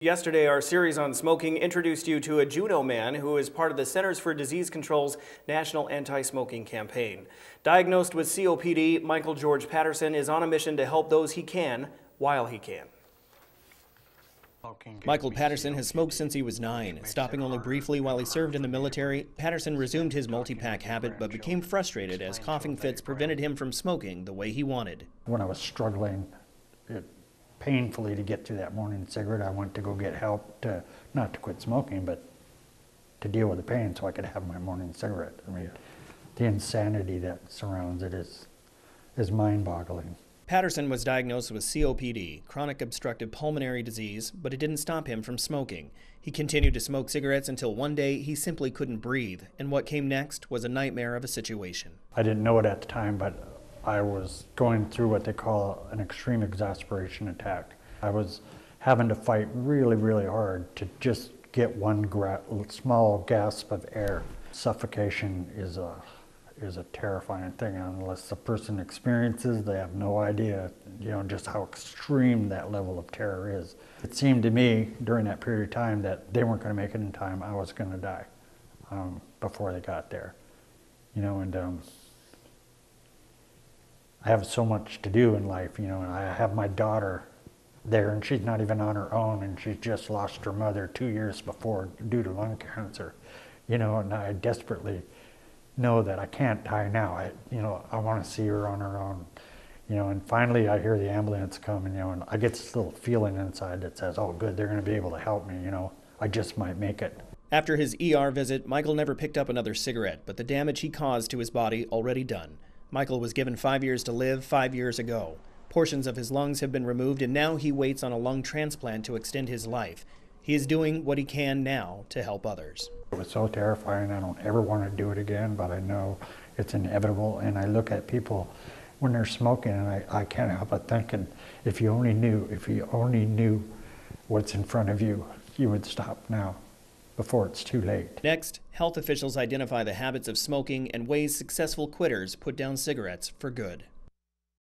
Yesterday, our series on smoking introduced you to a Juneau man who is part of the Centers for Disease Control's National Anti-Smoking Campaign. Diagnosed with COPD, Michael George Patterson is on a mission to help those he can while he can. Michael Patterson has smoked since he was 9. Stopping only briefly while he served in the military, Patterson resumed his multi-pack habit but became frustrated as coughing fits prevented him from smoking the way he wanted. When I was struggling painfully to get through that morning cigarette, I went to go get help, not to quit smoking, but to deal with the pain so I could have my morning cigarette. I mean, the insanity that surrounds it is mind-boggling. Patterson was diagnosed with COPD, chronic obstructive pulmonary disease, but it didn't stop him from smoking. He continued to smoke cigarettes until one day he simply couldn't breathe, and what came next was a nightmare of a situation. I didn't know it at the time, but I was going through what they call an extreme exasperation attack. I was having to fight really, really hard to just get one small gasp of air. Suffocation is a terrifying thing. Unless the person experiences, they have no idea, just how extreme that level of terror is. It seemed to me during that period of time that they weren't going to make it in time. I was going to die before they got there, I have so much to do in life, and I have my daughter there, and she's not even on her own, and she just lost her mother 2 years before due to lung cancer, and I desperately know that I can't die now. I want to see her on her own, and finally I hear the ambulance come, and I get this little feeling inside that says, oh good, they're going to be able to help me, I just might make it. After his ER visit, Michael never picked up another cigarette, but the damage he caused to his body already done. Michael was given 5 years to live 5 years ago. Portions of his lungs have been removed, and now he waits on a lung transplant to extend his life. He is doing what he can now to help others. It was so terrifying. I don't ever want to do it again, but I know it's inevitable. And I look at people when they're smoking, and I can't help but thinking, if you only knew what's in front of you, you would stop now, before it's too late. Next, health officials identify the habits of smoking and ways successful quitters put down cigarettes for good.